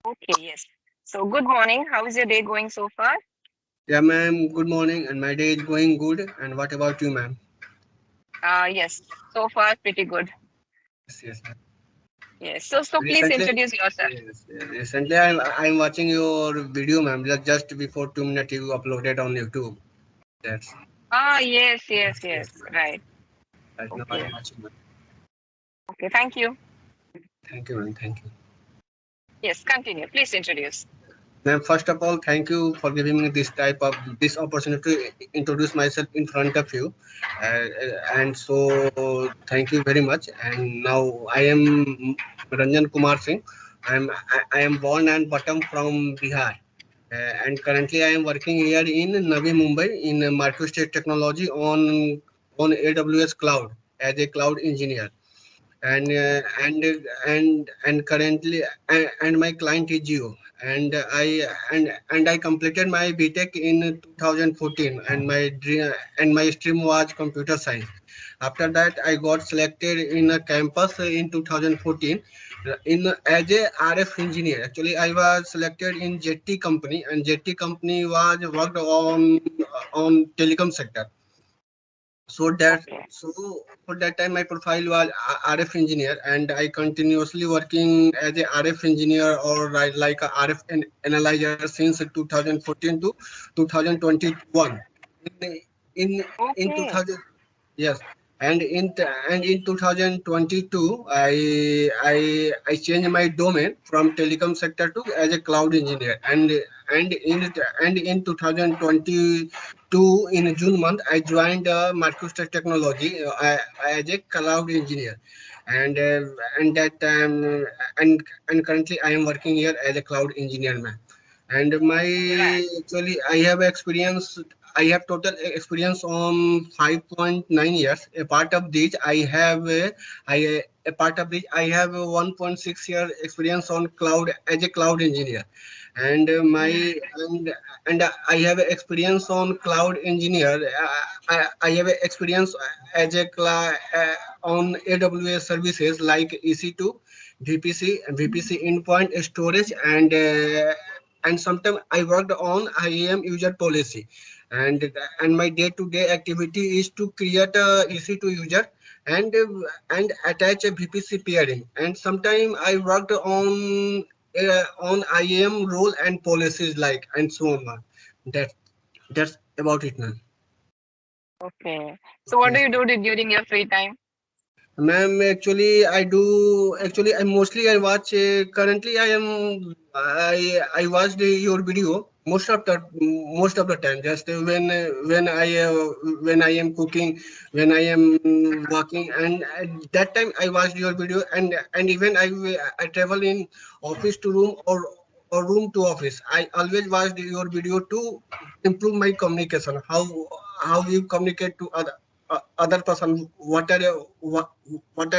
Okay, yes. So good morning. How is your day going so far? Yeah, ma'am. Good morning, and my day is going good. And what about you, ma'am? Yes. So far pretty good. Yes, yes, ma'am. Yes. So please Recently, introduce yourself. recently I'm watching your video, ma'am. Just before 2 minutes, you uploaded on YouTube. That's Yes, yes, yes, yes. yes, ma'am. Right. Right now I'm Okay. watching, ma'am. Okay. Thank you. Thank you, ma'am. Thank you. Yes. Continue. Please introduce. Ma'am, first of all, thank you for giving me this opportunity to introduce myself in front of you, and so thank you very much. And now I am Ranjan Kumar Singh. I am born and bottom from Bihar, and currently I am working here in Navi Mumbai in Microstate Technology on AWS Cloud as a cloud engineer. and uh, and and currently and my client is Geo, and I completed my BTech in 2014, and my stream was computer science. After that, I got selected in a campus in 2014 in as a RF engineer. Actually, I was selected in JT company, and JT company was worked on telecom sector. so that Okay. so for that time my profile was RF engineer, and I continuously working as a RF engineer or like a RF analyzer since 2014 to 2021. In in, in Okay. 2000. Yes, and in 2022, I changed my domain from telecom sector to as a cloud engineer, and in and in 2022 in June month I joined Microsoft Technology as a cloud engineer, and that and currently I am working here as a cloud engineer, man. And my Right. actually I have total experience on 5.9 years. A part of this a part of this I have a 1.6 year experience on cloud as a cloud engineer. And my and I have a experience on cloud engineer. I have a experience as a on AWS services like EC2, VPC endpoint storage, and sometimes I worked on IAM user policy, and my day-to-day activity is to create a EC2 user and attach a VPC pairing. And sometimes I worked on IAM role and policies like and so on, man. That that's about it, man. Okay. So what do Yes. you do during your free time? Ma'am, actually I mostly I watch currently I watched your video most of the time, just when I am cooking, when I am working, and at that time I watched your video, and even I travel in office to room or room to office. I always watched your video to improve my communication, how you communicate to other person, what are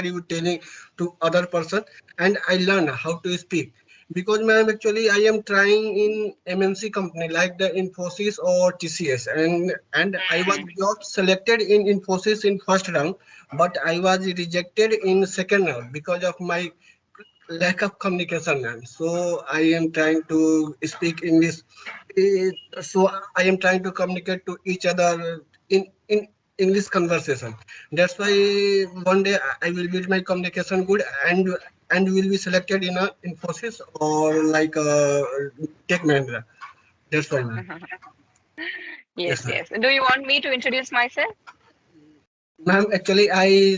you telling to other person, and I learn how to speak. Because ma'am, actually I am trying in MNC company like the Infosys or TCS, and I was Hmm. got selected in Infosys in first round, but I was rejected in second round because of my lack of communication, ma'am. So I am trying to speak English. Eh, So I am trying to communicate to each other in English conversation. That's why one day I will build my communication good, and will be selected in a Infosys or like a Tech Mahindra. That's why, ma'am. Yes, Yes, ma'am. yes. Do you want me to introduce myself? Ma'am, actually, I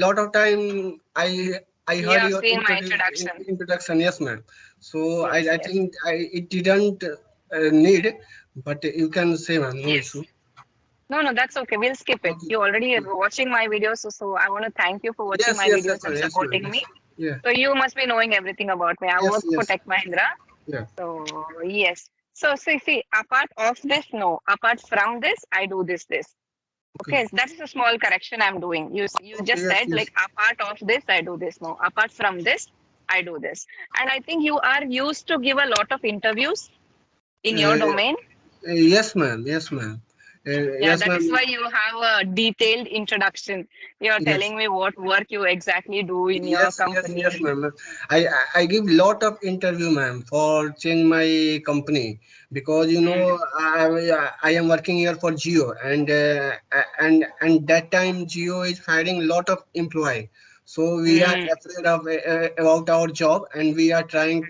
lot of time I You heard have your seen my introduction. introduction. Yes, ma'am. So Yes, I yes. think it didn't need, but you can say, ma'am, no Yes. issue. No, no, that's okay. We'll skip it. Okay. You already are watching my videos, so I want to thank you for watching Yes, my yes, videos yes, and ma'am. Yes, ma'am. supporting me. Yes. Yeah. So you must be knowing everything about me. I Yes, work for yes. Tech Mahindra. Yeah. So yes. So see, apart of this, no. Apart from this, I do this. Okay. Okay, that is a small correction I'm doing. You Okay. just Yes, said yes. like apart of this, I do this. No, apart from this, I do this. And I think you are used to give a lot of interviews in your Uh, domain. yes, ma'am. Yes, ma'am. Yeah, Yes, that is ma'am. why you have a detailed introduction. You're Yes. telling me what work you exactly do in your Yes, company. ma'am. I give lot of interview, ma'am, for change my company because Mm, I am working here for Geo and that time Geo is hiring lot of employee. So we are mm, afraid of about our job and we are trying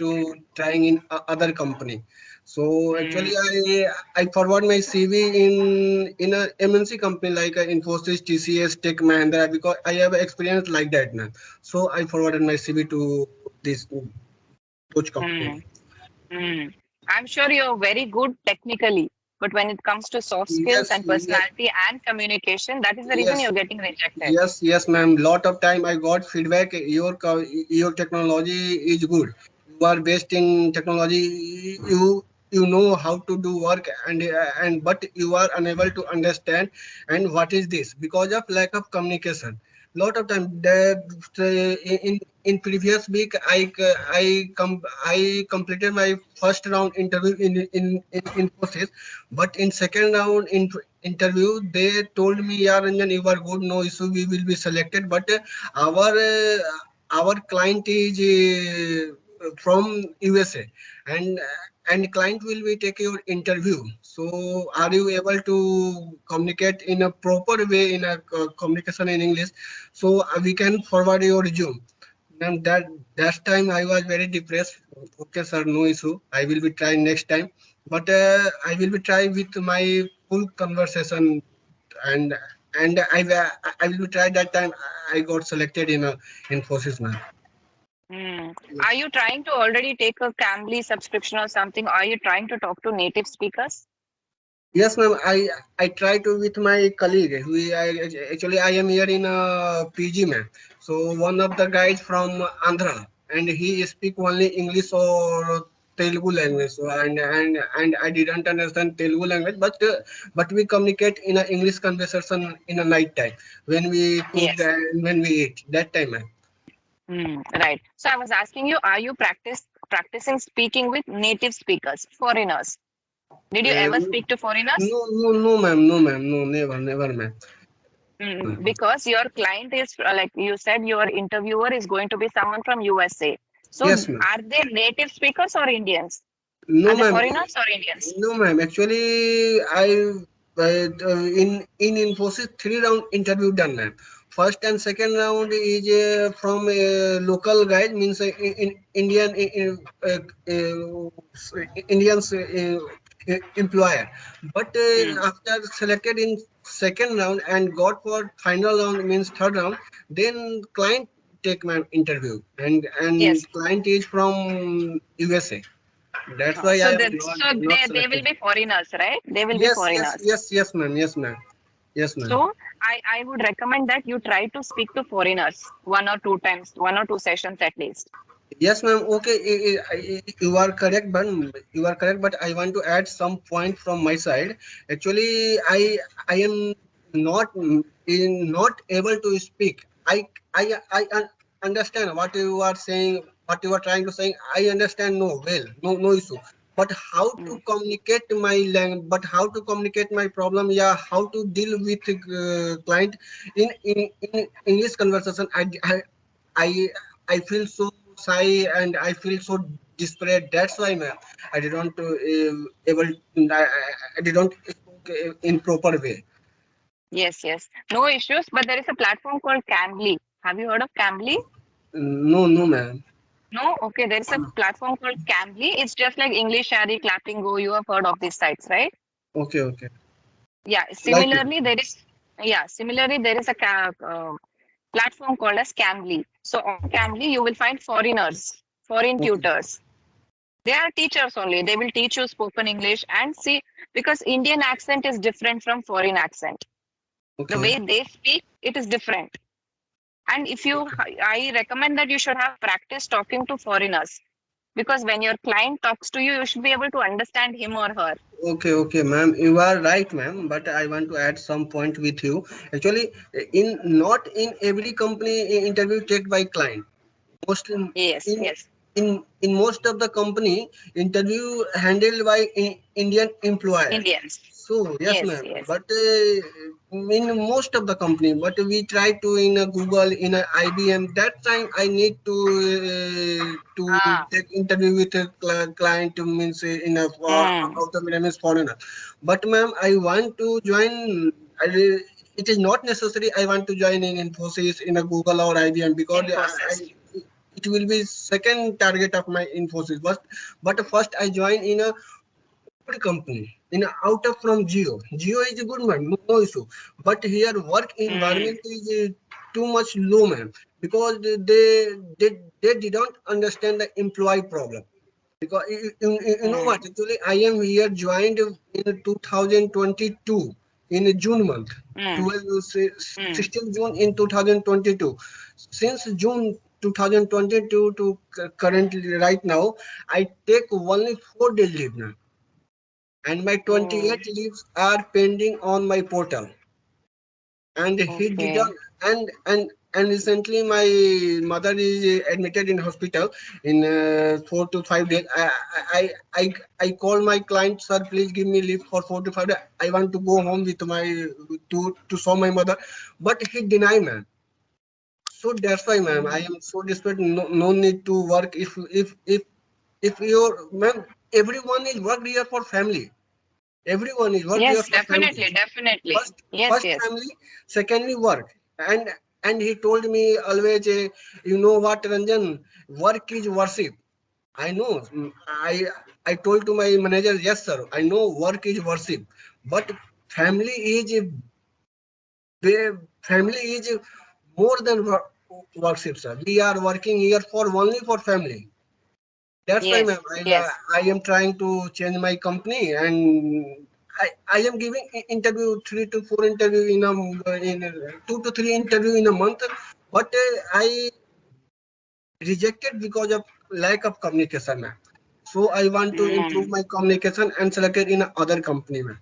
in other company. So actually, mm. I forward my CV in a MNC company like Infosys, TCS, Tech Mahindra because I have experience like that now. So I forwarded my CV to this coach company. Mm, mm. I'm sure you're very good technically, but when it comes to soft skills Yes, and yes, personality and communication, that is the reason yes. you're getting rejected. Yes, ma'am. Lot of time I got feedback. Your technology is good. You are based in technology. You know how to do work and but you are unable to understand and what is this because of lack of communication. Lot of time that in previous week I completed my first round interview in Infosys, but in second round interview they told me, yeah, Ranjan, you are good, no issue, we will be selected, but our our client is from USA and client will be take your interview, so are you able to communicate in a proper way in a communication in English, so we can forward your resume. And that time I was very depressed. Okay, sir, no issue. I will be trying next time, but I will be try with my full conversation and I will be try that time. I got selected in a Infosys, man. Mm. Are Yes. you trying to already take a Cambly subscription or something? Are you trying to talk to native speakers? Yes, ma'am. I try to with my colleague. Actually I am here in PG, ma'am. So one of the guys from Andhra, and he speak only English or Telugu language. So and I didn't understand Telugu language, but we communicate in a English conversation in a night time when we cook Yes. and when we eat. That time, ma'am. Mm, right. So I was asking you, are you practicing speaking with native speakers, foreigners? Did you ever Um, speak to foreigners? no, ma'am. No, ma'am. No, never, ma'am. Mm, because your client is like you said, your interviewer is going to be someone from USA. So Yes, ma'am. are they native speakers or Indians? No, Are they ma'am. foreigners or Indians? No, ma'am. Actually, in Infosys 3 round interview done, ma'am. First and second round is from a local guy, means in Indian Indians employer. But Mm, after selected in second round and got for final round means third round, then client take my interview yes. and client is from USA. That's why I So am that not they will selected. be foreigners, right? They will be Yes, foreigners. ma'am. Yes, ma'am. Yes, ma'am. So I would recommend that you try to speak to foreigners one or two times, one or two sessions at least. Yes, ma'am. Okay, you are correct, but I want to add some point from my side. Actually, I am not not able to speak. Understand what you are saying, what you are trying to say. I understand, no, well, no issue. But how to Mm, communicate my language? But how to communicate my problem? Yeah, how to deal with client in English conversation? I I feel so shy and I feel so desperate. That's why, ma'am, I didn't able. I didn't spoke in proper way. yes, yes. No issues, but there is a platform called Cambly. Have you heard of Cambly? No, no, ma'am. No? Okay, there is a platform called Cambly. It's just like English Shari, Clapping Go. You have heard of these sites, right? Okay, okay. Yeah. Like, ma'am. Similarly there is a platform called as Cambly. So on Cambly you will find foreigners, foreign Okay, tutors. They are teachers only. They will teach you spoken English and see because Indian accent is different from foreign accent. The okay, way they speak, it is different. And if you, I recommend that you should have practice talking to foreigners because when your client talks to you, you should be able to understand him or her. okay, ma'am. You are right, ma'am. But I want to add some point with you. Actually, in not in every company interview checked by client. Most Yes, in yes. in most of the company interview handled by Indian employer. Indians. So yes, Yes, ma'am. yes. But in most of the company, but we try to in a Google, in a IBM. That time I need to Ah. take interview with a client, means in a Mm. out of means foreigner. But ma'am, I want to join. It is not necessary. I want to join in Infosys, in a Google or IBM, because Infosys. it will be second target of my Infosys. But first I join in a good company in out of from Geo. Geo is a good man, no issue. But here work Mm. environment is too much low, man, because they didn't understand the employee problem. Because you know Mm. what? Actually, I am here joined in 2022 in June month. Mm. 12, Mm. 16 June in 2022. Since June 2022 to currently right now, I take only 4 days leave now, and my Mm. 28 leaves are pending on my portal. And he Okay. didn't. And recently my mother is admitted in hospital in 4 to 5 days. I call my client, sir, please give me leave for 4 to 5 days. I want to go home with my to saw my mother, but he deny, man. So that's why, ma'am, I Mm. am so desperate. No need to work. If your ma'am, everyone is work here for family. Everyone is work here Yes, for family. definitely, definitely. First, Yes, first yes. family, secondly work. And he told me always, you know what, Ranjan, work is worship. I know. I told to my manager, yes, sir. I know work is worship, but family is family is more than worship, sir. We are working here for only for family. That's why, ma'am, Yes, yes. I am trying to change my company, and I am giving interview 3 to 4 interview in 2 to 3 interview in a month, but I rejected because of lack of communication, ma'am. So I want to improve Mm. my communication and selected in other company, ma'am.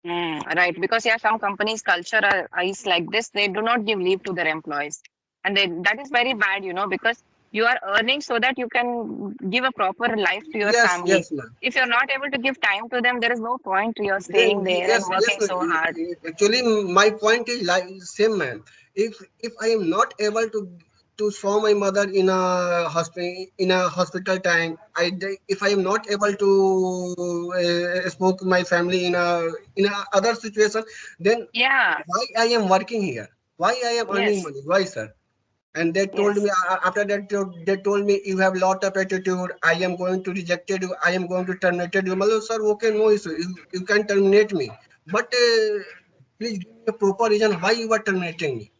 Mm. Right, because yeah, some companies' culture is like this. They do not give leave to their employees, and that is very bad, because you are earning so that you can give a proper life to your Yes, family. yes, ma'am. If you're not able to give time to them, there is no point you're Then staying there and yes, working so hard. actually, my point is like same, man. If I am not able to saw my mother in a hospital time, if I am not able to spoke to my family in a other situation, then Yeah. why I am working here? Why I am earning Yes. money? Why, sir? And they told Yes. me after that they told me you have lot of attitude. I am going to reject you. I am going to terminate you. Malo, sir, okay, no issue. You can terminate me, but please give me a proper reason why you are terminating me.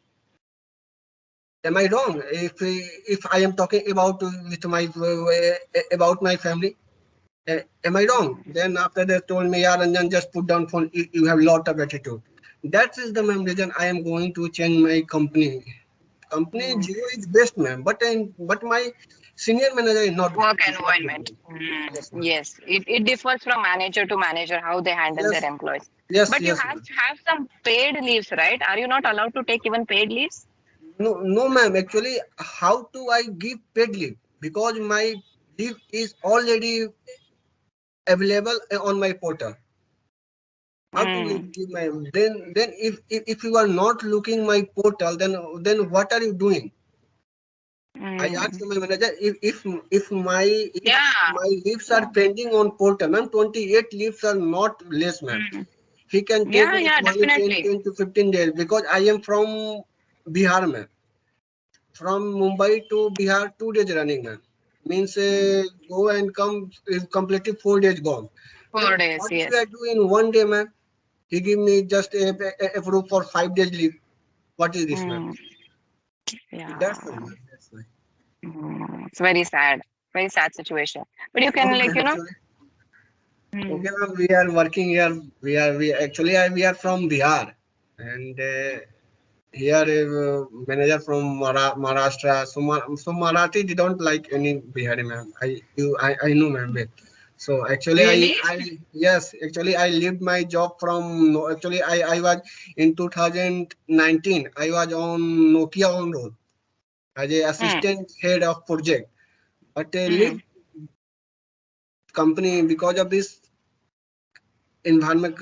Am I wrong? If I am talking about with my about my family, am I wrong? Mm. Then after they told me, yeah, Ranjan, just put down phone. You have lot of attitude. That is the main reason I am going to change my company. Company Mm. Geo is best, man, but my senior manager is not Work not environment. good. Yes, Mm. ma'am. Yes. It differs from manager to manager how they handle their Yes, employees. yes, But you yes, have ma'am. to have some paid leaves, right? Are you not allowed to take even paid leaves? No, no, ma'am. Actually, how do I give paid leave? Because my leave is already available on my portal. How to Mm. give my then if you are not looking my portal, then what are you doing? I asked Mm. my manager if Yeah. my leaves are Yeah. pending on portal, ma'am. 28 leaves are not less, ma'am. Mm. He can take Yeah, it yeah, only definitely. 10 to 15 days because I am from Bihar, man. From Mumbai to Bihar, 2 days running, man. Means Mm. go and come is completely 4 days gone. Then 4 days, what should I yes. do in one day, man? He give me just a proof for 5 days leave. What is this, man? Mm. That's why, Yeah. man. That's why. It's very sad. Very sad situation. But you No, can like, actually, okay, mm, ma'am. We are working here. We actually we are from Bihar, and here manager from Maharashtra. So Marathi they don't like any Bihari, ma'am. I know, ma'am. So actually really? I yes, actually I left my job from no, actually I was in 2019. I was on Nokia on roll as a Mm. assistant head of project, but Mm. leave company because of this environment,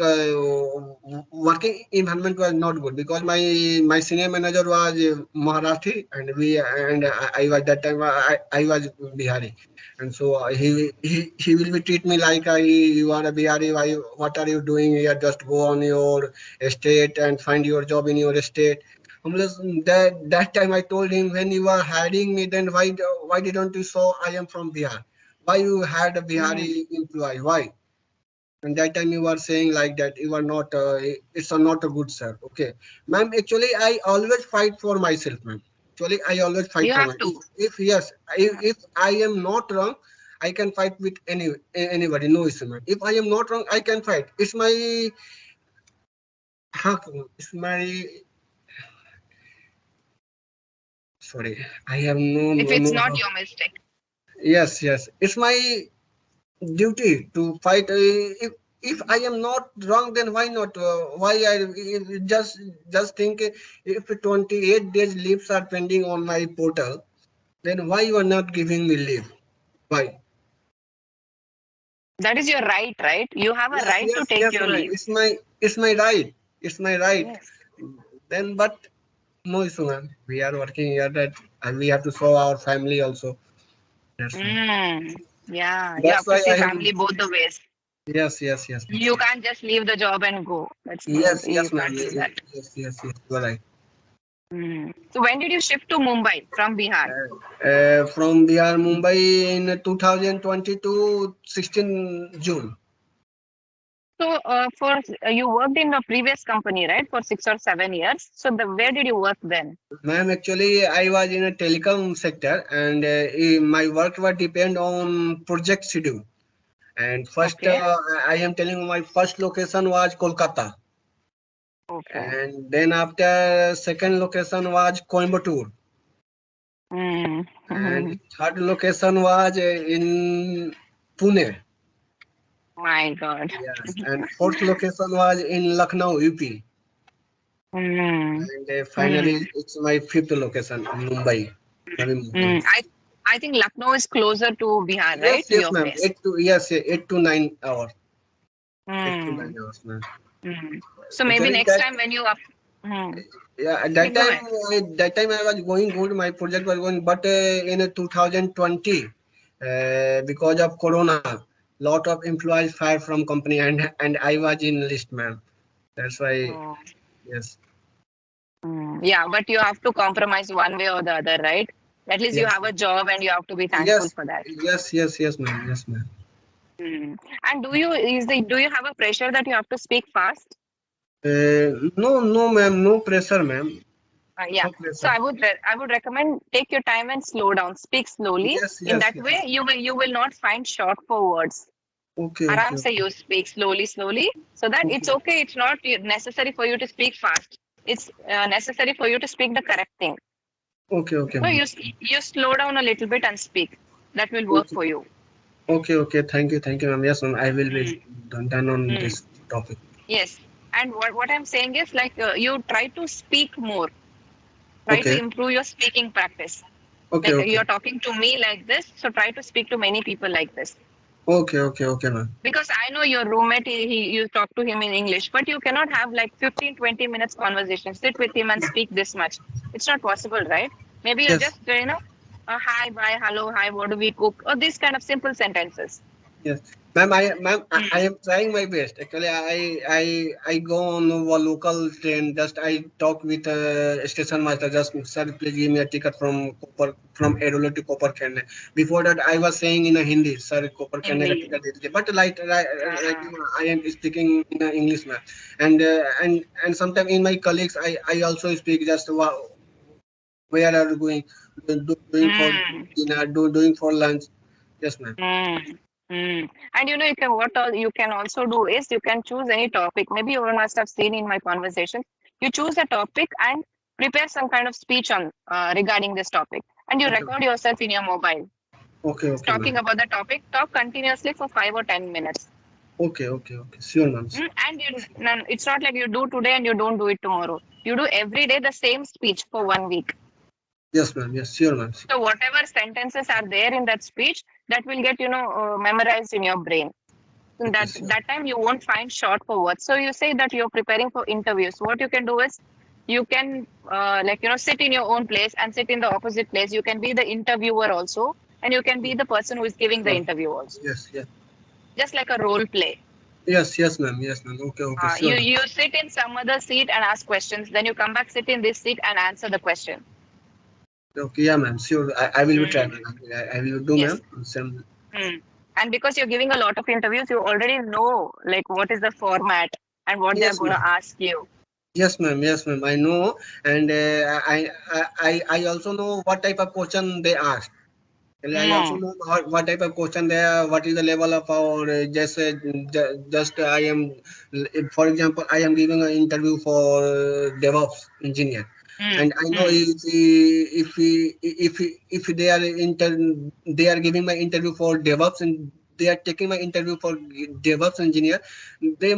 working environment was not good because my senior manager was Marathi, and I was that time I was Bihari, and so he will be treat me like you are a Bihari. Why, what are you doing here? Just go on your estate and find your job in your estate. That time I told him, when you are hiring me, then why didn't you saw I am from Bihar? Why you had a Mm. Bihari employee? Why? And that time you were saying like that you are not it's a not a good sir. Okay, ma'am, actually I always fight for myself, ma'am. Actually I always fight You for have myself. to. If yes, if I am not wrong, I can fight with anybody, no issue, ma'am. If I am not wrong, I can fight. It's my it's my, sorry, I have If it's no not your mistake. yes, yes, it's my duty to fight. If I am not wrong, then why not? Why I just think, if 28 days leaves are pending on my portal, then why you are not giving me leave? Why? That is your right, right? You have a Yes, right to yes, take yes, your ma'am. leave. It's my right. It's my right. Yes. Then, but no issue, ma'am. We are working here that, and we have to show our family also. That's why. Mm. Yeah, you That's have to why see I have. family both the ways. Yes, yes, yes, ma'am. You can't just leave the job and go. That's not, Yes, you yes, ma'am. can't do that. Yes, yes, yes. You are right. Mm. So when did you shift to Mumbai from Bihar? From Bihar, Mumbai in 2022, 16 June. So for you worked in a previous company, right, for 6 or 7 years. So where did you work then? Ma'am, actually, I was in a telecom sector, and my work was depend on project schedule. And first, Okay. I am telling you, my first location was Kolkata, Okay. and then after second location was Coimbatore, Mm. and third location was in Pune. My God. Yes, and fourth location was in Lucknow, UP. Mm. And finally, Mm. it's my fifth location, Mumbai, Navi Mumbai. Mm. I think Lucknow is closer to Bihar, Yes, right, to yes, your ma'am. place. 8 to 9 hours. 8 to 9 Mm. hours, ma'am. Mm. So maybe Actually, next time when you up. Mm. yeah, at Okay, go ahead. that time I was going good. My project was going, but in 2020, because of Corona, lot of employees fired from company, and I was in list, ma'am. That's why, Oh. yes, Mm. Yeah, but you have to compromise one way or the other, right? At least you yes, have a job and you have to be thankful yes, for that. yes, ma'am, yes, ma'am. Mm. And do you have a pressure that you have to speak fast? No, no, ma'am, no pressure, ma'am. Yeah. No So pressure. I would recommend take your time and slow down. Speak slowly. Yes, In yes, that yes. way, you will not find short for words. Okay, okay, Aram se you speak slowly, so that it's okay, okay. It's not necessary for you to speak fast. It's necessary for you to speak the correct thing. okay, So ma'am. you slow down a little bit and speak. That will work Okay, for you. okay. Thank you, ma'am. Yes, ma'am. I will be Mm, done on mm, this topic. yes. And what I'm saying is like you try to speak more. Try to Okay, improve your speaking practice. okay, Like okay, you're talking to me like this, so try to speak to many people like this. okay, ma'am. Because I know your roommate, you talk to him in English, but you cannot have like 15-20 minutes conversation. Sit with him and speak this much. It's not possible, right? Maybe you Yes, just, hi, bye, hello, hi, what do we cook? Or these kind of simple sentences. yes, ma'am, I Mm. am trying my best. Actually, I go on a local train. Just I talk with station master. Just sir, please give me a ticket from Erolo to Koperkerne. Before that, I was saying in a Hindi, sir, Koperkerne ka Hindi. ticket दे दीजिए. But right Uh, now, I am speaking in English, ma'am. And sometimes in my colleagues, I also speak just where are you going, doing for mm, dinner, doing for lunch. Yes, ma'am. mm, mm. And you can what all you can also do is you can choose any topic. Maybe you must have seen in my conversation. You choose a topic and prepare some kind of speech on regarding this topic, and you Okay, record yourself in your mobile okay, ma'am. talking about the topic. Talk continuously for 5 or 10 minutes. Okay. Sure, ma'am. And it's not like you do today and you don't do it tomorrow. You do every day the same speech for 1 week. Yes, ma'am. Yes, sure, ma'am. So whatever sentences are there in that speech, that will get memorized in your brain. Okay, That time you won't find short for words. So you say that you're preparing for interviews. What you can do is you can sit in your own place and sit in the opposite place. You can be the interviewer also, and you can be the person who is giving the sure. interview also, Yes, yes. just like a role play. Yes, yes, ma'am. Yes, ma'am. Okay, okay, sure, ma'am. You sit in some other seat and ask questions. Then you come back, sit in this seat and answer the question. Okay, yeah, ma'am. Sure. I will be trying. Mm, I will do, ma'am. yes. Mm. And because you're giving a lot of interviews, you already know like what is the format and what they're Yes, going to ma'am. ask you. Yes, ma'am. Yes, ma'am. I know, and I also know what type of question they ask. And I also Mm, know what type of question they are, what is the level of our just I am, for example, I am giving an interview for DevOps engineer, mm, and I know mm. if they are giving my interview for DevOps and they are taking my interview for DevOps engineer, they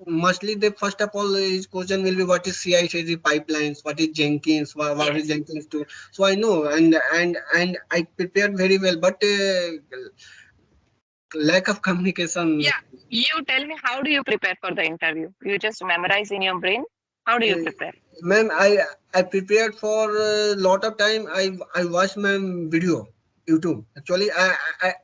mustly they first of all his question will be what is CI/CD pipelines, what is Jenkins, what is Yes. Jenkins to. So I know, and I prepared very well, but lack of communication. Yeah. You tell me, how do you prepare for the interview? You just memorize in your brain? How do you Uh, prepare? Ma'am, I prepared for a lot of time. I watched my video YouTube. Actually,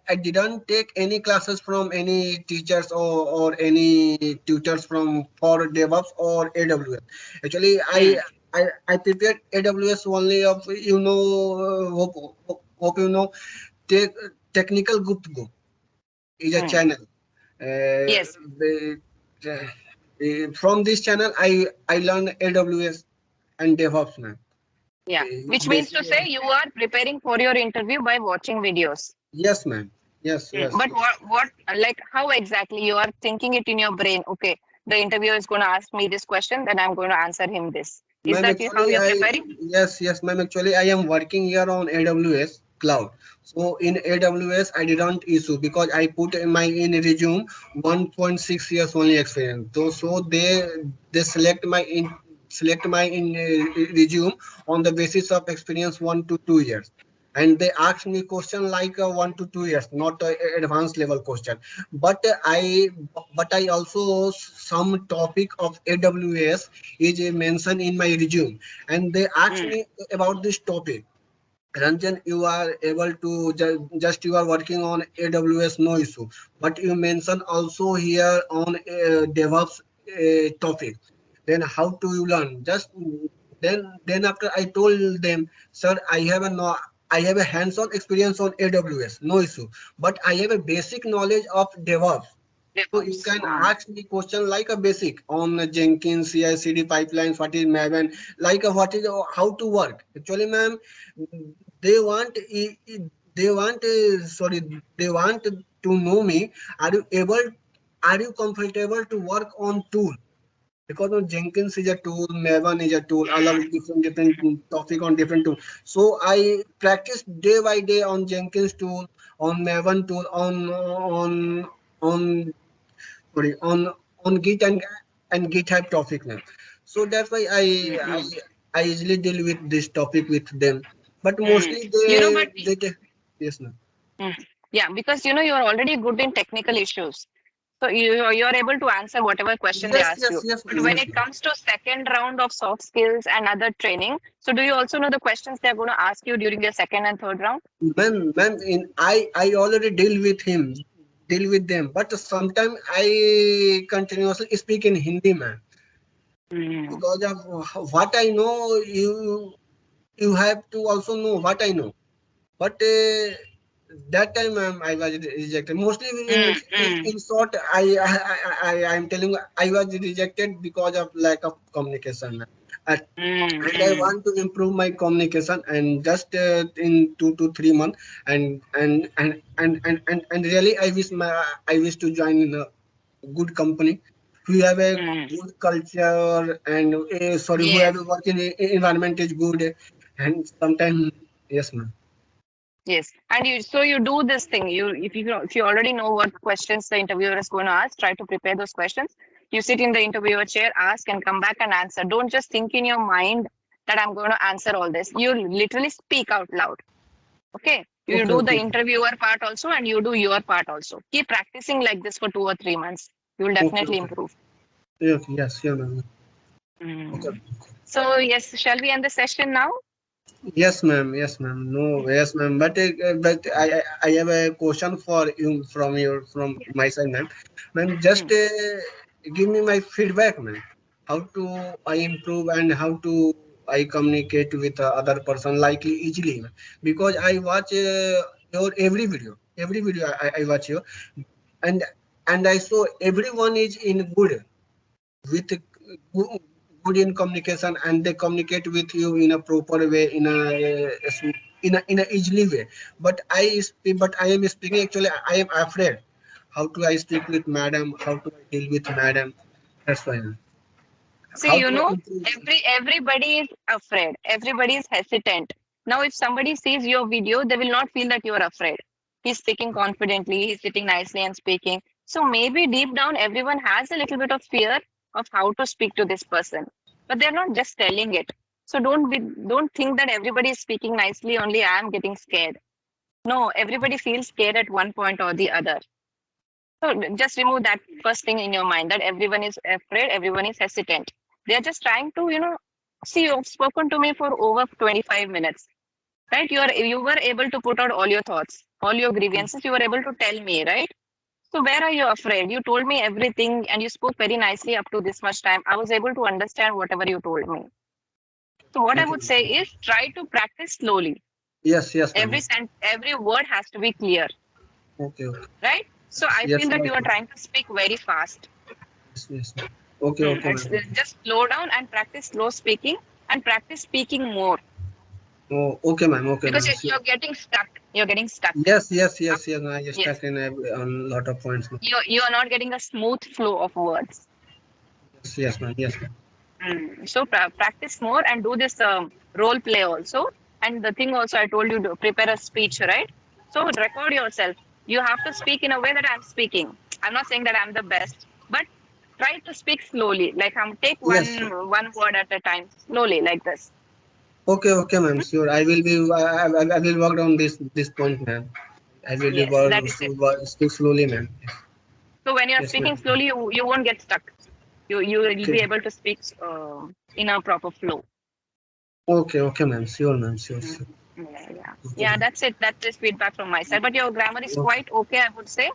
I didn't take any classes from any teachers or any tutors from for DevOps or AWS. Actually, Mm, I prepared AWS only of hope you know take technical good to go is a mm. channel. Uh, Yes. from this channel, I learned AWS and DevOps, man. Yeah. Which means to Basically, say you are preparing for your interview by watching videos. yes, ma'am. Yes, yes. But like, how exactly you are thinking it in your brain? Okay, the interviewer is going to ask me this question, then I'm going to answer him this. Is Ma'am, that how actually, you're preparing? yes, ma'am. Actually, I am working here on AWS cloud. So in AWS, I didn't issue because I put in my in resume 1.6 years only experience. So they select my in resume on the basis of experience 1 to 2 years. And they asked me question like 1 to 2 years, not advanced level question. But I also some topic of AWS is mentioned in my resume, and they asked Mm, me about this topic. Ranjan, you are able to just you are working on AWS, no issue. But you mention also here on DevOps topic. Then how do you learn? Just then after I told them, sir, I have a hands-on experience on AWS, no issue. But I have a basic knowledge of DevOps. So you DevOps. can ask me question like a basic on Jenkins, CI/CD pipelines, what is Maven, like what is how to work. Actually, ma'am, they want they want sorry they want to know me. Are you able? Are you comfortable to work on tool? Because of Jenkins is a tool, Maven is a tool, all of different topic on different tool. So I practice day by day on Jenkins tool, on Maven tool, on sorry on Git and GitHub topic now. So that's why Mm, I easily deal with this topic with them. But mm. mostly But yes ma'am. mm, yeah, because you are already good in technical issues. So you're able to answer whatever question they Yes, ask yes, you. yes, But ma'am, when yes, it ma'am. comes to second round of soft skills and other training, so do you also know the questions they're going to ask you during your second and third round? Ma'am, in I already deal with him, deal with them. But sometimes I continuously speak in Hindi, man, Mm, because of what I know. You have to also know what I know. But that time I was rejected. Mostly mm, mm, in short, I am telling you, I was rejected because of lack of communication. At, mm, and I mm, want to improve my communication and just in 2 to 3 months and really I wish to join in a good company who have a mm. good culture and sorry who have Yes. a working environment is good and sometimes yes ma'am. Yes, and you do this thing. If you already know what questions the interviewer is going to ask, try to prepare those questions. You sit in the interviewer chair, ask, and come back and answer. Don't just think in your mind that I'm going to answer all this. You literally speak out loud. Okay. You Okay, do the okay, interviewer part also, and you do your part also. Keep practicing like this for 2 or 3 months. You will okay, definitely okay. improve. Okay, yes, sure, ma'am. Okay. Mm. So yes, shall we end the session now? Yes, ma'am. Yes, ma'am. No, yes, ma'am. But I have a question for you from my side, ma'am. Ma'am, just Mm. give me my feedback, ma'am. How to I improve and how to I communicate with other person likely easily, ma'am. Because I watch your every video I watch you, and I saw everyone is in with good in communication, and they communicate with you in a proper way, in a easily way. But I am speaking, actually I am afraid how to I speak with madam, how to I deal with madam. That's why. See, How to I improve. everybody is afraid. Everybody is hesitant. Now, if somebody sees your video, they will not feel that you are afraid. He's speaking confidently. He's sitting nicely and speaking. So maybe deep down, everyone has a little bit of fear of how to speak to this person, but they're not just telling it. So don't think that everybody is speaking nicely. Only I am getting scared. No, everybody feels scared at one point or the other. So just remove that first thing in your mind that everyone is afraid, everyone is hesitant. They are just trying to, see, you've spoken to me for over 25 minutes, right? You were able to put out all your thoughts, all your grievances. You were able to tell me, right? So where are you afraid? You told me everything and you spoke very nicely up to this much time. I was able to understand whatever you told me. So what I Thank you. would say is try to practice slowly. Yes, yes, ma'am. Every word has to be clear, Okay, okay. right? So I Yes, feel that right, you are ma'am. trying to speak very fast. Yes, yes, ma'am. Okay, okay, It's ma'am. just slow down and practice slow speaking and practice speaking more Oh, okay, ma'am. Okay, because ma'am. you're getting stuck. You're getting stuck. Yes, yes, Up- yes, yes. I Yes, stuck in a lot of points, ma'am. you are not getting a smooth flow of words. Yes, yes, ma'am. Yes, ma'am. So practice more and do this role play also. And the thing also I told you to prepare a speech, right? So record yourself. You have to speak in a way that I'm speaking. I'm not saying that I'm the best, but try to speak slowly. Like take Yes. one word at a time, slowly like this. Okay, okay, ma'am. Sure. I will be. I will work on this point, ma'am. I will be Yes, that is it. speak slowly, ma'am. So when you're Yes, speaking ma'am. slowly, you won't get stuck. You will Okay. be able to speak in a proper flow. Okay, okay, ma'am. Sure, ma'am. Sure, Mm. sure. Okay, Yeah. ma'am. That's it. That's just feedback from my side. But your grammar is Okay, quite okay, I would say.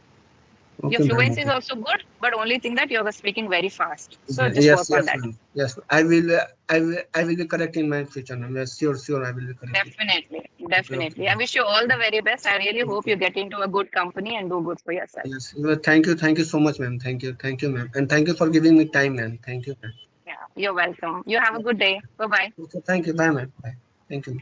Your okay, ma'am. fluency is Okay. also good, but only thing that you're speaking very fast. So just Yes, work on yes, that. ma'am. Yes, I will. I will be correct in my future, ma'am. Yes, sure, sure. I will be correct. Definitely, Okay, okay, definitely. I ma'am. wish you all the very best. I really hope Okay. you get into a good company and do good for yourself. Yes. Well, thank you so much, ma'am. Thank you, ma'am. And thank you for giving me time, ma'am. Thank you, ma'am. Yeah, you're welcome. You have a good day. Bye bye. Okay, thank you. Bye, ma'am. Bye. Thank you.